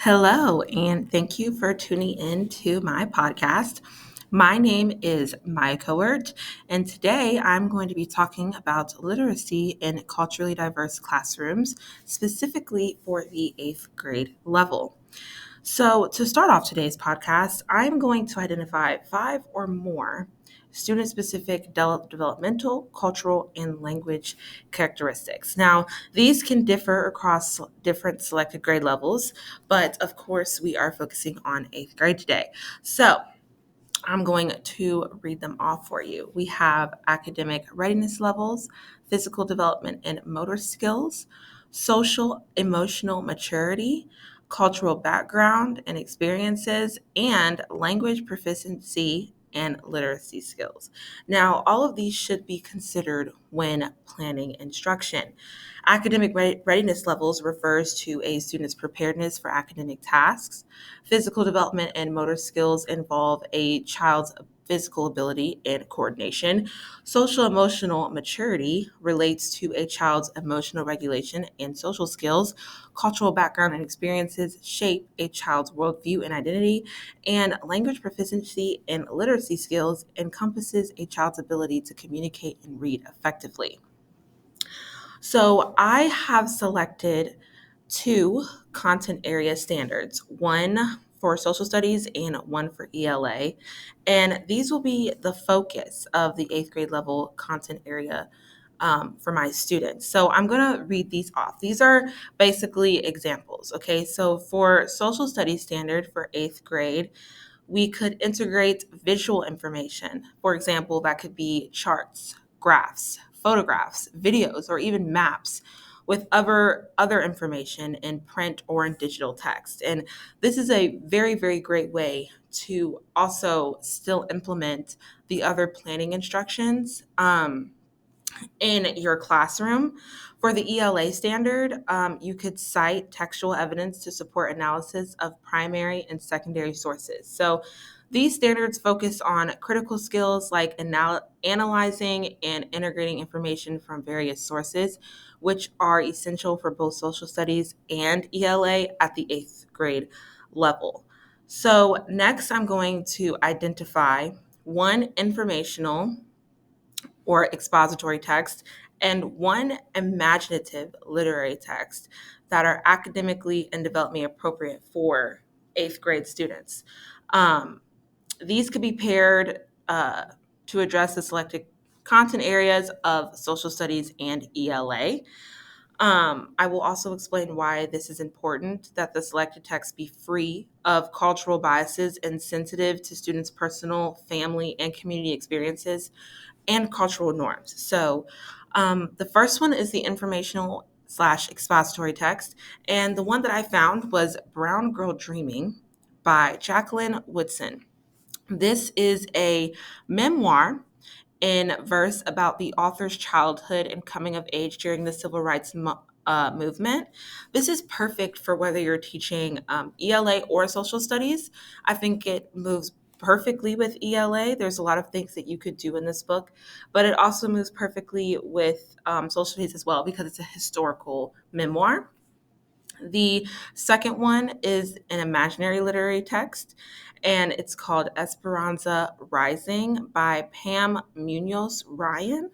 Hello, and thank you for tuning in to my podcast. My name is Maya Cowart, and today I'm going to be talking about literacy in culturally diverse classrooms, specifically for the eighth grade level. So, to start off today's podcast, I'm going to identify five or more student specific developmental, cultural, and language characteristics. Now, these can differ across different selected grade levels, but of course, we are focusing on eighth grade today. So, I'm going to read them off for you. We have academic readiness levels, physical development and motor skills, social emotional maturity, cultural background and experiences, and language proficiency and literacy skills. Now, all of these should be considered when planning instruction. Academic readiness levels refers to a student's preparedness for academic tasks. Physical development and motor skills involve a child's physical ability and coordination. Social emotional maturity relates to a child's emotional regulation and social skills. Cultural background and experiences shape a child's worldview and identity. And language proficiency and literacy skills encompasses a child's ability to communicate and read effectively. So I have selected two content area standards, one for social studies and one for ELA. And these will be the focus of the eighth grade level content area for my students. So I'm going to read these off. These are basically examples. Okay, so for social studies standard for eighth grade, we could integrate visual information. For example, that could be charts, graphs, photographs, videos, or even maps with other information in print or in digital text. And this is a very, very great way to also still implement the other planning instructions. In your classroom. For the ELA standard, you could cite textual evidence to support analysis of primary and secondary sources. So these standards focus on critical skills like analyzing and integrating information from various sources, which are essential for both social studies and ELA at the eighth grade level. So, next, I'm going to identify one informational or expository text, and one imaginative literary text that are academically and developmentally appropriate for eighth grade students. Um, these could be paired to address the selected content areas of social studies and ELA. I will also explain why this is important that the selected text be free of cultural biases and sensitive to students' personal, family, and community experiences and cultural norms. So, the first one is the informational slash expository text, and the one that I found was Brown Girl Dreaming by Jacqueline Woodson. This is a memoir in verse about the author's childhood and coming of age during the civil rights movement. This is perfect for whether you're teaching ELA or social studies. I think it moves perfectly with ELA. There's a lot of things that you could do in this book, but it also moves perfectly with social studies as well because it's a historical memoir. The second one is an imaginary literary text, and it's called Esperanza Rising by Pam Munoz Ryan.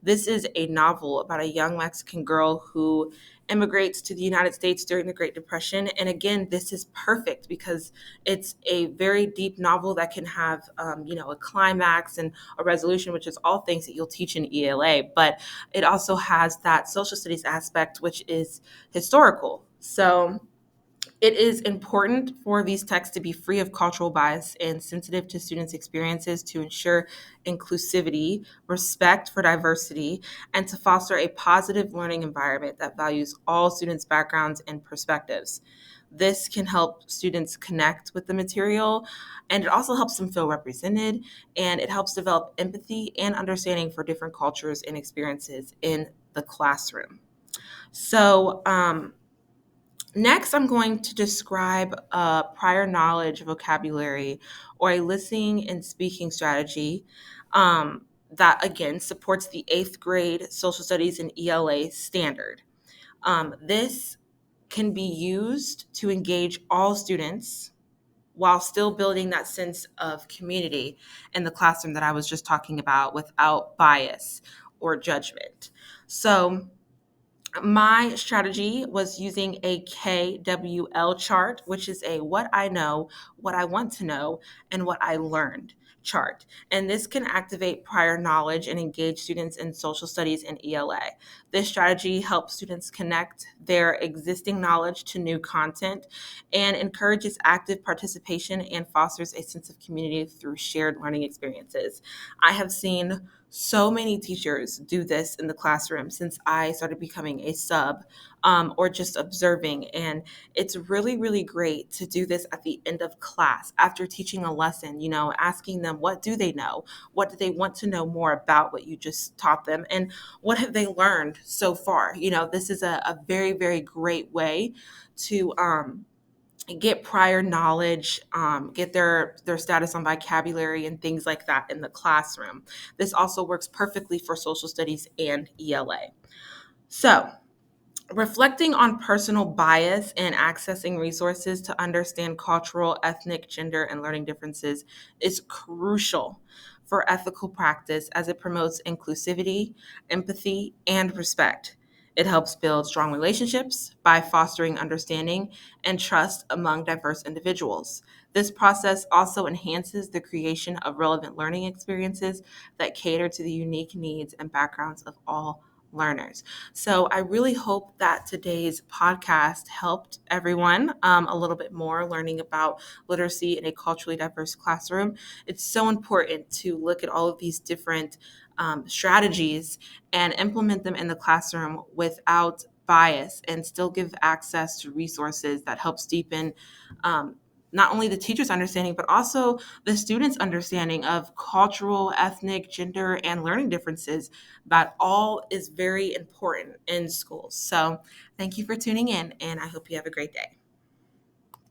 This is a novel about a young Mexican girl who immigrates to the United States during the Great Depression. And again, this is perfect because it's a very deep novel that can have, a climax and a resolution, which is all things that you'll teach in ELA. But it also has that social studies aspect, which is historical. So it is important for these texts to be free of cultural bias and sensitive to students' experiences to ensure inclusivity, respect for diversity, and to foster a positive learning environment that values all students' backgrounds and perspectives. This can help students connect with the material, and it also helps them feel represented, and it helps develop empathy and understanding for different cultures and experiences in the classroom. So, next, I'm going to describe a prior knowledge vocabulary or a listening and speaking strategy that, again, supports the eighth grade social studies and ELA standard. This can be used to engage all students while still building that sense of community in the classroom that I was just talking about without bias or judgment. So, my strategy was using a KWL chart, which is a what I know, what I want to know, and what I learned chart. And this can activate prior knowledge and engage students in social studies and ELA. This strategy helps students connect their existing knowledge to new content and encourages active participation and fosters a sense of community through shared learning experiences. I have seen so many teachers do this in the classroom since I started becoming a sub, or just observing. And it's really, really great to do this at the end of class after teaching a lesson, asking them what do they know? What do they want to know more about what you just taught them? And what have they learned so far? This is a very, very great way to get prior knowledge, get their status on vocabulary and things like that in the classroom. This also works perfectly for social studies and ELA. So, reflecting on personal bias and accessing resources to understand cultural, ethnic, gender, and learning differences is crucial for ethical practice as it promotes inclusivity, empathy, and respect. It helps build strong relationships by fostering understanding and trust among diverse individuals. This process also enhances the creation of relevant learning experiences that cater to the unique needs and backgrounds of all learners. So I really hope that today's podcast helped everyone a little bit more learning about literacy in a culturally diverse classroom. It's so important to look at all of these different strategies and implement them in the classroom without bias and still give access to resources that helps deepen um, not only the teacher's understanding, but also the student's understanding of cultural, ethnic, gender, and learning differences. That all is very important in schools. So, thank you for tuning in, and I hope you have a great day.